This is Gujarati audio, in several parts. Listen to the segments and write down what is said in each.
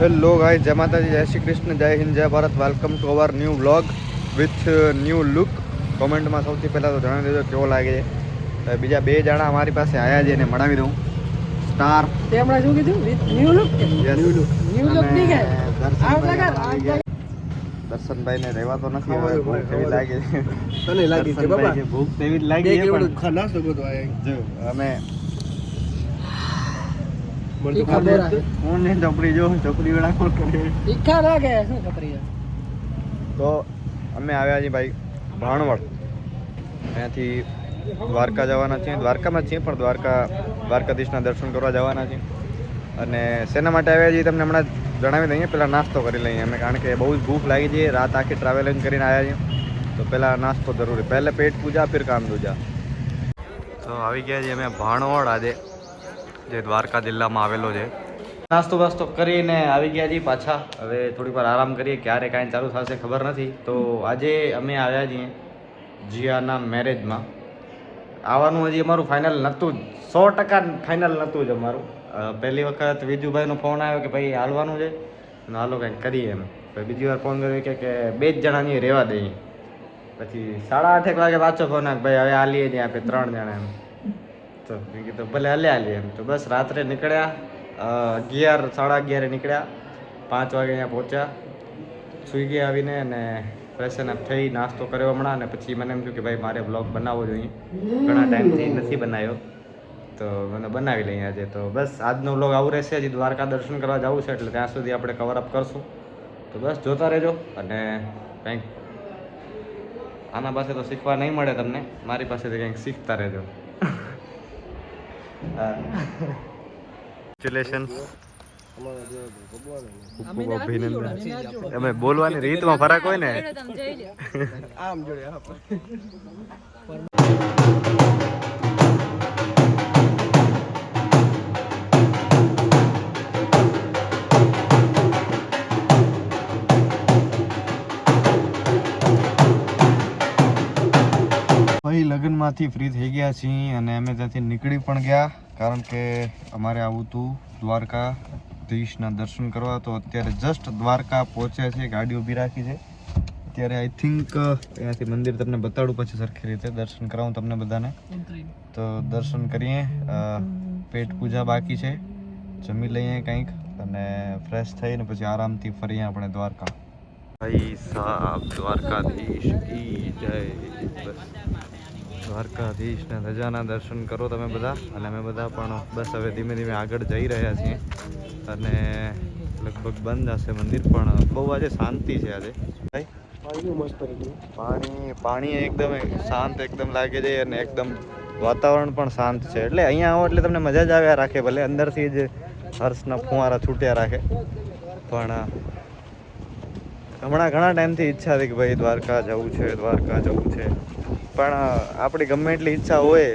હેલો ગાઈસ, જય માતાજી, જય શ્રી કૃષ્ણ, જય હિન્દ, જય Bharat. Welcome to our new vlog with new look. કોમેન્ટમાં સૌથી પહેલાં તો જણાવી દેજો કેવો લાગે છે. બીજા બે જણા અમારી પાસે આવ્યા છે એને મળાવી દઉં. સ્ટાર તે હમણાં શું કીધું with new look new look ની કે દર્શનભાઈ ને રહેવા તો નથી હવે ભૂખ એવી લાગે છે. તને લાગી છે બાબા ભૂખ તેવી જ લાગી છે પણ ખાના સકો તો આય જો અમે ખબર હું ને ચોપડી જો ચોપડી વેળા કોલ કરે ઈચ્છા લાગે શું ખબર તો અમે આવ્યા છીએ ભાઈ ભાણવડ. અહીંયાથી દ્વારકા જવાના છીએ. દ્વારકામાં જ છીએ પણ દ્વારકાધીશના દર્શન કરવા જવાના છીએ. અને શેના માટે આવ્યા છીએ તમને હમણાં જણાવી દઈએ. પહેલાં નાસ્તો કરી લઈએ અમે, કારણ કે બહુ જ ભૂખ લાગી છે. રાત આખી ટ્રાવેલિંગ કરીને આવ્યા છીએ તો પહેલાં નાસ્તો જરૂરી. પહેલે પેટ પૂજા ફિર કામ દૂજા. તો આવી ગયા છીએ અમે ભાણવડ આજે, જે દ્વારકા જિલ્લામાં આવેલો છે. નાસ્તો વાસ્તો કરીને આવી ગયા છીએ પાછા. હવે થોડીક વાર આરામ કરીએ, ક્યારે કાંઈ ચાલુ થશે ખબર નથી. તો આજે અમે આવ્યા છીએ જીયાના મેરેજમાં. આવવાનું હજી અમારું ફાઇનલ નહોતું જ, 100% ફાઇનલ નહોતું જ અમારું. પહેલી વખત વિજુભાઈનો ફોન આવ્યો કે ભાઈ હાલવાનું છે અને હાલો કંઈક કરીએ એમ. પછી બીજી વાર ફોન કર્યો કે બે જ જણાની રહેવા દઈએ. પછી 8:30 વાગે પાછો ફોન આવ્યો ભાઈ હવે હાલીએ છીએ આપણે 3 જણા એમ. તો મેં કીધું ભલે હાલીએ એમ. તો બસ રાત્રે નીકળ્યા 11 સાડા 11 નીકળ્યા, 5 વાગે અહીંયા પહોંચ્યા. સુઈ ગયા આવીને અને ફ્રેશન અપ થઈ નાસ્તો કર્યો હમણાં. અને પછી મને એમ થયું કે ભાઈ મારે બ્લોગ બનાવવો જોઈએ, ઘણા ટાઈમથી નથી બનાવ્યો તો મને બનાવી લઈએ આજે. તો બસ આજનો બ્લોગ આવું રહેશે. હજી દ્વારકા દર્શન કરવા જવું છે એટલે ત્યાં સુધી આપણે કવર અપ કરશું. તો બસ જોતા રહેજો. અને કંઈક આના પાસે તો શીખવા નહીં મળે તમને, મારી પાસેથી કંઈક શીખતા રહેજો. કોંગ્રેચ્યુલેશન્સ. અભિનંદન. અમે બોલવાની રીતમાં ફરક હોય ને આમ જોડે ભાઈ લગ્નમાંથી ફ્રી થઈ ગયા છીએ અને અમે ત્યાંથી નીકળી પણ ગયા, કારણ કે અમારે આવું હતું દ્વારકાધીશના દર્શન કરવા. તો અત્યારે જસ્ટ દ્વારકા પહોંચ્યા છે, ગાડી ઊભી રાખી છે. અત્યારે આઈ થિંક અહીંયાથી મંદિર તમને બતાડું પછી સરખી રીતે દર્શન કરાવું તમને બધાને. તો દર્શન કરીએ, પેટ પૂજા બાકી છે, જમી લઈએ કંઈક અને ફ્રેશ થઈને પછી આરામથી ફરીએ આપણે દ્વારકા. ભાઈ સાહેબ, દ્વારકાધીશ કી જય. દ્વારકાધીશના ધજાના દર્શન કરો તમે બધા. અને અમે બધા પણ બસ હવે ધીમે ધીમે આગળ જઈ રહ્યા છીએ. અને લગભગ બંધ હશે મંદિર, પણ બહુ આજે શાંતિ છે આજે. પાણી એકદમ શાંત એકદમ લાગે છે અને એકદમ વાતાવરણ પણ શાંત છે. એટલે અહીંયા આવો એટલે તમને મજા જ આવ્યા રાખે. ભલે અંદરથી જ હર્ષના ફુવારા છૂટ્યા રાખે, પણ હમણાં ઘણા ટાઈમથી ઈચ્છા હતી કે ભાઈ દ્વારકા જવું છે, દ્વારકા જવું છે. પણ આપણી ગમે એટલી ઈચ્છા હોય,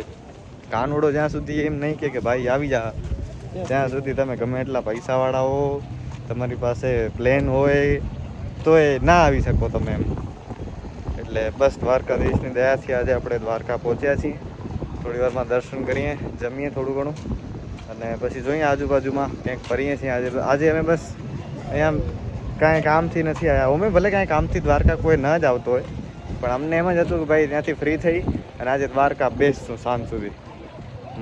કાનુડો જ્યાં સુધી એમ નહીં કે ભાઈ આવી જા, ત્યાં સુધી તમે ગમે એટલા પૈસાવાળા હો, તમારી પાસે પ્લેન હોય તો એ ના આવી શકો તમે એમ. એટલે બસ દ્વારકાધીશની દયાથી આજે આપણે દ્વારકા પહોંચ્યા છીએ. થોડી વારમાં દર્શન કરીએ, જમીએ થોડું ઘણું અને પછી જોઈએ આજુબાજુમાં ક્યાંક ફરીએ છીએ. આજે અમે બસ અહીંયા કાંઈ કામથી નથી આવ્યા. અમે ભલે કાંઈ કામથી દ્વારકા કોઈ ન જ આવતો હોય, પણ અમને એમ જ હતું કે ભાઈ ત્યાંથી ફ્રી થઈ અને આજે દ્વારકા બેસશું, સાંજ સુધી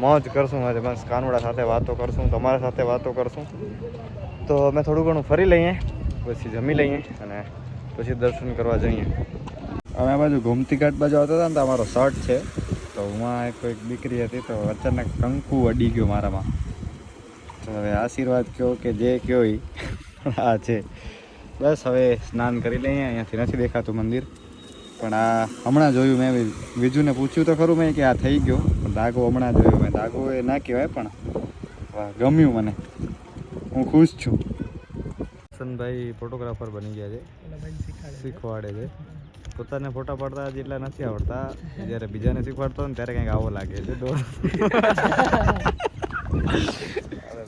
મોજ કરશું. આજે બસ કાનુડા સાથે વાતો કરશું, તમારા સાથે વાતો કરશું. તો અમે થોડું ઘણું ફરી લઈએ, પછી જમી લઈએ અને પછી દર્શન કરવા જઈએ. અમે આ બાજુ ગોમતી ઘાટ બાજુ આવતા હતા ને તો અમારો શર્ટ છે, તો હું કોઈક દીકરી હતી તો અચાનક કંકુ અડી ગયો મારામાં. તો હવે આશીર્વાદ કહો કે જે કહો એ આ છે. બસ હવે સ્નાન કરી લઈએ. અહીંયાથી નથી દેખાતું મંદિર, પણ આ હમણાં જોયું મેં. વિજુને પૂછ્યું તો ખરું મેં કે આ થઈ ગયો, પણ દાગો હમણાં જોયું મેં. દાગો એ ના કહેવાય પણ વાહ, ગમ્યું મને, હું ખુશ છું. સનભાઈ ફોટોગ્રાફર બની ગયા છે, શીખવાડે છે. પોતાને ફોટા પાડતા જેટલા નથી આવડતા, જ્યારે બીજાને શીખવાડતો ને ત્યારે કંઈક આવો લાગે છે.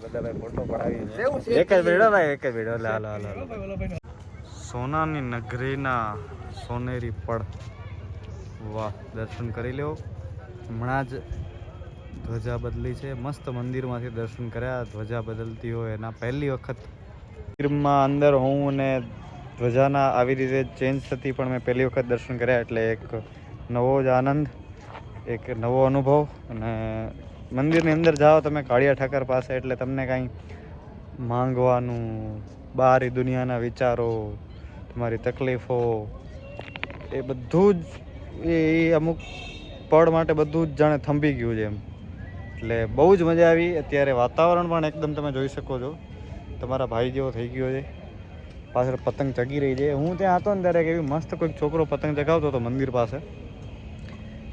બધા ફોટો પડાવી એક જ વિડીયો ભાઈ, એક જ વિડીયો. હાલો હાલો હાલો. સોનાની નગરીના સોનેરી પડ, વાહ, દર્શન કરી લ્યો. હમણાં જ ધ્વજા બદલી છે, મસ્ત મંદિરમાંથી દર્શન કર્યા. ધ્વજા બદલતી હોય એના પહેલી વખત મંદિરમાં અંદર હું ને ધ્વજાના આવી રીતે ચેન્જ થતી પણ મેં પહેલી વખત દર્શન કર્યા એટલે એક નવો જ આનંદ, એક નવો અનુભવ. અને મંદિરની અંદર જાઓ તમે કાળિયા ઠાકર પાસે એટલે તમને કાંઈ માંગવાનું, બહારી દુનિયાના વિચારો, તમારી તકલીફો, એ બધું જ એ અમુક પળ માટે બધું જ જાણે થંભી ગયું છે એમ. એટલે બહુ જ મજા આવી. અત્યારે વાતાવરણ પણ એકદમ તમે જોઈ શકો છો, તમારા ભાઈ જેવો થઈ ગયો છે. પાછળ પતંગ ચગી રહી છે. હું ત્યાં હતો ને ત્યારે એવી મસ્ત કોઈક છોકરો પતંગ ચગાવતો હતો મંદિર પાસે,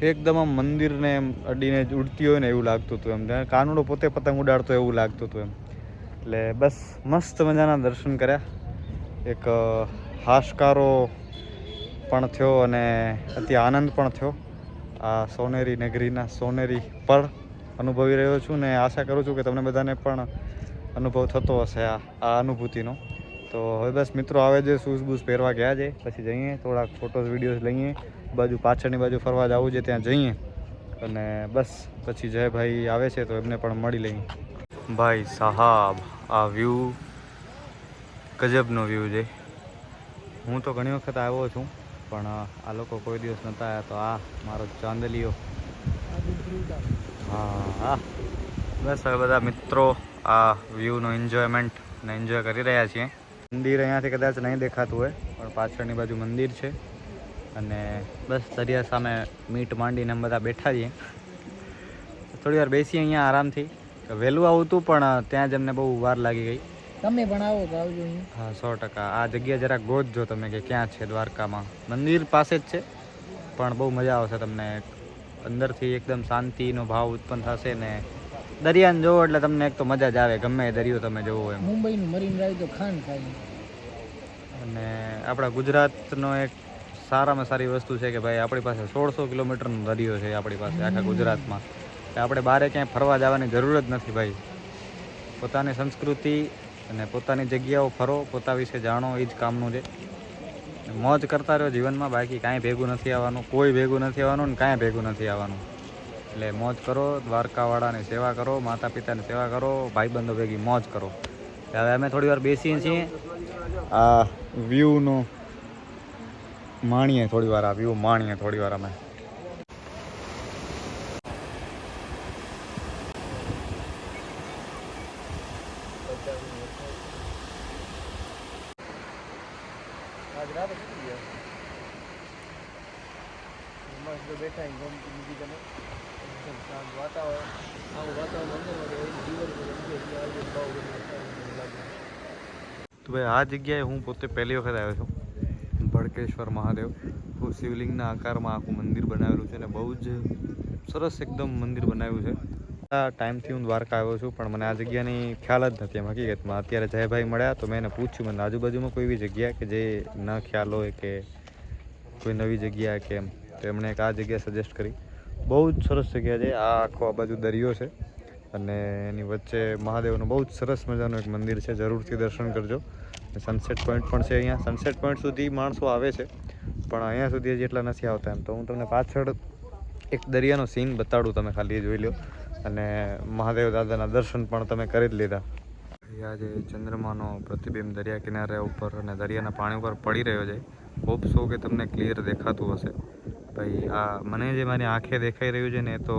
એકદમ આમ મંદિરને એમ અડીને જ ઉડતી હોય ને એવું લાગતું હતું એમ. ત્યાં કાનુડો પોતે પતંગ ઉડાડતો એવું લાગતું હતું એમ. એટલે બસ મસ્ત મજાના દર્શન કર્યા. એક હાશકારો પણ થયો અને અતિ આનંદ પણ થયો. આ સોનેરી નગરીના સોનેરી પળ અનુભવી રહ્યો છું ને આશા કરું છું કે તમને બધાને પણ અનુભવ થતો હશે આ અનુભૂતિનો. તો હવે બસ મિત્રો આવે છે, શૂઝ બૂઝ પહેરવા ગયા છે, પછી જઈએ થોડાક ફોટોઝ વિડીયોઝ લઈએ, બાજુ પાછળની બાજુ ફરવા જવું છે ત્યાં જઈએ અને બસ પછી જયભાઈ આવે છે તો એમને પણ મળી લઈએ. ભાઈ સાહાબ, આ વ્યૂ ગજબનો વ્યૂ છે. હું તો ઘણી વખત આવ્યો છું પણ આ લોકો કોઈ દિવસ નહોતા આવ્યા. તો આ મારો ચાંદલિયો. હા હા, બસ હવે બધા મિત્રો આ વ્યૂનો એન્જોયમેન્ટ ને એન્જોય કરી રહ્યા છીએ. મંદિર અહીંયાથી કદાચ નહીં દેખાતું હોય પણ પાછળની બાજુ મંદિર છે અને બસ દરિયા સામે મીટ માંડીને અમે બધા બેઠા છીએ. થોડી વાર બેસીએ અહીંયા આરામથી. વહેલું આવું હતું પણ ત્યાં જ અમને બહુ વાર લાગી ગઈ. તમે પણ આવો તો આવજો. હા 100%. આ જગ્યા જરાક ગોતજો તમે કે ક્યાં છે. દ્વારકામાં મંદિર પાસે જ છે પણ બહુ મજા આવશે તમને. અંદરથી એકદમ શાંતિનો ભાવ ઉત્પન્ન થશે ને દરિયાને જોવો એટલે તમને એક તો મજા જ આવે, ગમે એ દરિયો તમે જોવો એમ. મુંબઈનું મરીન ડ્રાઈવ તો ખાન ખાય. અને આપણા ગુજરાતનો એક સારામાં સારી વસ્તુ છે કે ભાઈ આપણી પાસે 1600 કિલોમીટરનો દરિયો છે આપણી પાસે આખા ગુજરાતમાં. આપણે બહાર ક્યાંય ફરવા જવાની જરૂર જ નથી ભાઈ. પોતાની સંસ્કૃતિ અને પોતાની જગ્યાઓ ફરો, પોતા વિશે જાણો, એ જ કામનું છે. મોજ કરતા રહ્યો જીવનમાં, બાકી કાંઈ ભેગું નથી આવવાનું, કોઈ ભેગું નથી આવવાનું ને કાંઈ ભેગું નથી આવવાનું. એટલે મોજ કરો, દ્વારકાવાળાની સેવા કરો, માતા પિતાની સેવા કરો, ભાઈબંધો ભેગી મોજ કરો. હવે અમે થોડી વાર બેસીએ છીએ, આ વ્યૂનો માણીએ થોડી વાર, આ વ્યૂ માણીએ થોડી વાર અમે. બેઠા વાતાવરણ આવું વાતાવરણ. તો ભાઈ આ જગ્યાએ હું પોતે પહેલી વખત આવ્યો છું. ભડકેશ્વર મહાદેવ શિવલિંગના આકારમાં આખું મંદિર બનાવેલું છે અને બહુ જ સરસ એકદમ મંદિર બનાવ્યું છે. આ ટાઈમથી હું દ્વારકા આવ્યો છું પણ મને આ જગ્યાની ખ્યાલ જ નથી એમ હકીકતમાં. અત્યારે જયભાઈ મળ્યા તો મેં એને પૂછ્યું, મને આજુબાજુમાં કોઈ એવી જગ્યા કે જે ન ખ્યાલ હોય કે કોઈ નવી જગ્યા કે એમ, તો એમણે એક આ જગ્યા સજેસ્ટ કરી. બહુ જ સરસ જગ્યા છે. આ આખો આ બાજુ દરિયો છે અને એની વચ્ચે મહાદેવનું બહુ જ સરસ મજાનું એક મંદિર છે. જરૂરથી દર્શન કરજો. સનસેટ પોઈન્ટ પણ છે અહીંયા. સનસેટ પોઈન્ટ સુધી માણસો આવે છે પણ અહીંયા સુધી હજી એટલા નથી આવતા એમ. તો હું તમને પાછળ એક દરિયાનો સીન બતાડું, તમે ખાલી જોઈ લો. અને મહાદેવ દાદાના દર્શન પણ તમે કરી જ લીધા. આજે ચંદ્રમાનો પ્રતિબિંબ દરિયા કિનારે ઉપર અને દરિયાના પાણી ઉપર પડી રહ્યો છે. હોપ સો કે તમને ક્લિયર દેખાતું હશે. ભાઈ આ મને જે મારી આંખે દેખાઈ રહ્યું છે ને એ તો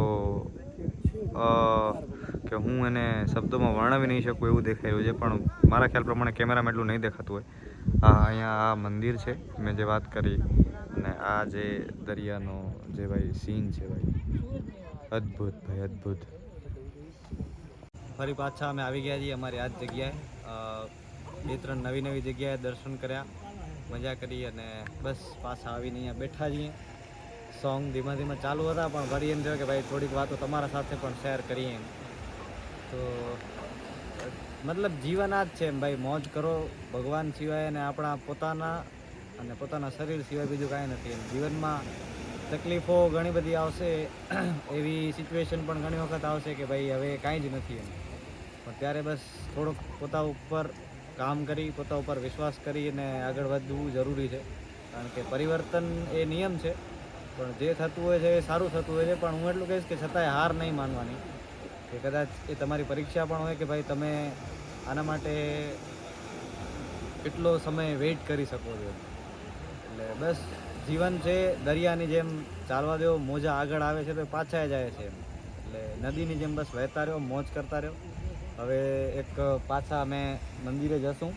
કે હું એને શબ્દોમાં વર્ણવી નહીં શકું એવું દેખાઈ રહ્યું છે. પણ મારા ખ્યાલ પ્રમાણે કેમેરામાં એટલું નહીં દેખાતું હોય. અહીંયા આ મંદિર છે મેં જે વાત કરી અને આ જે દરિયાનો જે ભાઈ સીન છે ભાઈ, અદ્ભુત ભાઈ અદ્ભુત. ફરી પાછા અમે આવી ગયા છીએ અમારી આ જ જગ્યાએ. 2-3 નવી જગ્યાએ દર્શન કર્યા, મજા કરી અને બસ પાછા આવીને અહીંયા બેઠા છીએ. સોંગ ધીમા ધીમા ચાલુ હતા પણ ફરી એમ થયું કે ભાઈ થોડીક વાતો તમારા સાથે પણ શેર કરીએ. તો મતલબ જીવન આ જ છે એમ ભાઈ, મોજ કરો. ભગવાન સિવાય અને આપણા પોતાના શરીર સિવાય બીજું કાંઈ નથી એમ. જીવનમાં તકલીફો ઘણી બધી આવશે, એવી સિચ્યુએશન પણ ઘણી વખત આવશે કે ભાઈ હવે કાંઈ જ નથી એમ. પણ ત્યારે બસ થોડોક પોતા ઉપર કામ કરી, પોતા ઉપર વિશ્વાસ કરી અને આગળ વધવું જરૂરી છે. કારણ કે પરિવર્તન એ નિયમ છે પણ જે થતું હોય છે એ સારું થતું હોય છે. પણ હું એટલું કહીશ કે છતાંય હાર નહીં માનવાની. કે કદાચ એ તમારી પરીક્ષા પણ હોય કે ભાઈ તમે આના માટે કેટલો સમય વેઇટ કરી શકો છો. એટલે બસ જીવન છે દરિયાની જેમ ચાલવા દો, મોજા આગળ આવે છે તો પાછા જાય છે એમ. એટલે નદીની જેમ બસ વહેતા રહ્યો, મોજ કરતા રહ્યો. હવે એક પાછા અમે મંદિરે જશું,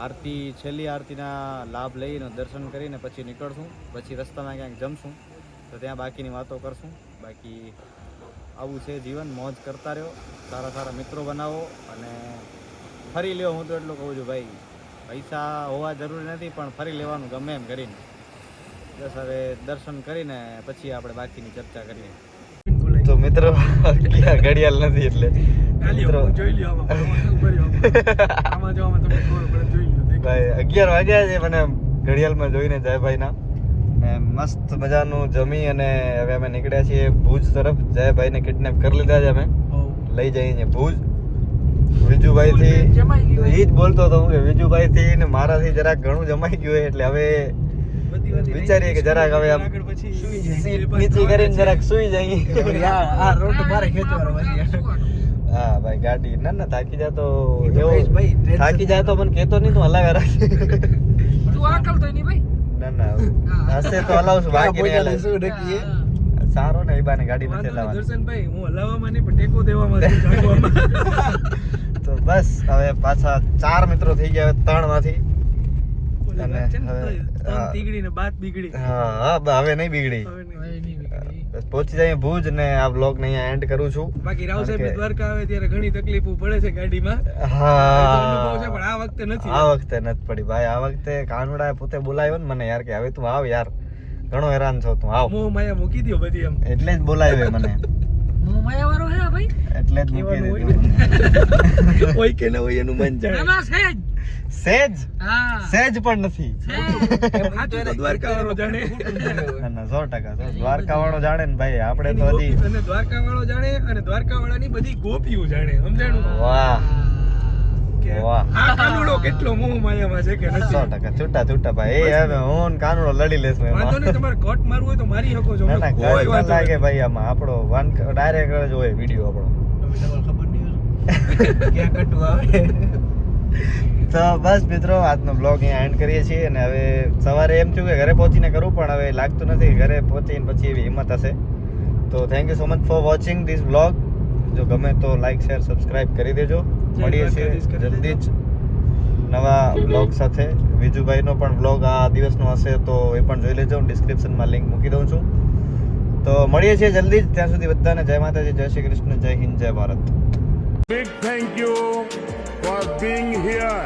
આરતી છેલ્લી આરતીના લાભ લઈને દર્શન કરીને પછી નીકળશું. પછી રસ્તામાં ક્યાંક જમશું તો ત્યાં બાકીની વાતો કરશું. બાકી આવું છે જીવન, મોજ કરતા રહ્યો, સારા સારા મિત્રો બનાવો અને ફરી લ્યો. હું તો એટલું કહું છું ભાઈ, પૈસા હોવા જરૂરી નથી પણ ફરી લેવાનું ગમે એમ કરીને. બસ હવે દર્શન કરીને પછી આપણે બાકીની ચર્ચા કરીએ. તો મિત્રો ઘડિયાળ નથી એટલે મિત્રો ભાઈ 11 વાગ્યા છે મને ઘડિયાળમાં જોઈને જયભાઈના. ને મસ્ત મજાનું જમી અને હવે અમે નીકળ્યા છીએ ભુજ તરફ. જયભાઈને કિડનેપ કરી લીધા છે અમે, લઈ જઈએ છીએ ભુજ. વિજુભાઈથી એ જ બોલતો હતો હું કે વિજુભાઈથી ને મારાથી જરાક ઘણું જમાઈ ગયું એટલે હવે વિચારીએ કે જરાક હવે આમ સીટ નીચે કરીને જરાક સુઈ જઈએ. આ રોડ મારે ખેંચવાનો પછી. હા ભાઈ ગાડી ના થાકી જાય તો એવો થાકી જાય તો મને કહેતો નહીં, તું હલાવ્યા રાખે. ના હશે તો હલાવશું, બાકી નહીં હલાવીશ. સારો ને એ બાને ગાડી નથી હલાવવાની. દર્શનભાઈ હું હલાવવામાં નહીં પણ ટેકો દેવામાં છું, જાગવામાં. તો બસ હવે પાછા 4 મિત્રો થઈ ગયા 3 માંથી. અને હવે નહીં બીગડી. બસ પહોંચી જાય ભુજ ને આ બ્લોગ ને અહીંયા એન્ડ કરું છું. બાકી રાવ સાહેબ દ્વારકા આવે ત્યારે ઘણી તકલીફો પડે છે ગાડીમાં. હા પણ આ વખતે નથી. આ વખતે નથી પડી ભાઈ. આ વખતે કાનુડા પોતે બોલાવ્યો ને મને યાર કે હવે તું આવ યાર, ઘણો હેરાન છો તું, આવ. મોહ માયા મૂકી દો બધી એમ. એટલે જ બોલાવ્યો મને, મોહ માયા વાળો હે ભાઈ, એટલે જ મૂકી દીધું. હોય કે ન હોય એનું મન જાણે. સેજ સેજ પણ નથી. દ્વારકા વાળો જાણે. ના 100% દ્વારકા વાળો જાણે ને ભાઈ. આપણે તો હજી અને દ્વારકા વાળો જાણે અને દ્વારકા વાળાની બધી ગોપીઓ જાણે, સમજાણું? વાહ વાહ, આ કાનુડો કેટલો મોહ માયામાં છે કે નથી. 100% છૂટા ભાઈ. એ હવે હું ને કાનુડો લડી લેશું એમાં. વાંધો નહીં, તમારે કટ મારવું હોય તો મારી શકો છો. ના કોઈ ઘર વાંધો લાગે નહીં. ભાઈ. આમાં આપણો વન ડાયરેક્ટ જ હોય વિડીયો આપણો. ખબર નહીં ક્યાં કટું આવે. તો બસ મિત્રો આજનો બ્લોગ અહીંયા એન્ડ કરીએ છીએ. અને હવે સવારે એમ થયું કે ઘરે પહોંચીને કરું પણ હવે લાગતું નથી કે ઘરે પહોંચીને પછી એવી હિંમત હશે. તો thank you so much for watching this blog. જો ગમે તો લાઈક શેર સબસ્ક્રાઇબ કરી દેજો. મળીએ છીએ જલ્દી જ નવા બ્લોગ સાથે. વિજુભાઈનો પણ બ્લોગ આ દિવસનો હશે તો એ પણ જોઈ લેજો. હું ડિસ્ક્રિપ્શનમાં લિંક મૂકી દઉં છું. તો મળીએ છીએ જલ્દી જ. ત્યાં સુધી બધાને જય માતાજી, જય શ્રી કૃષ્ણ, જય હિન્દ, જય Bharat. Big thank you for being here.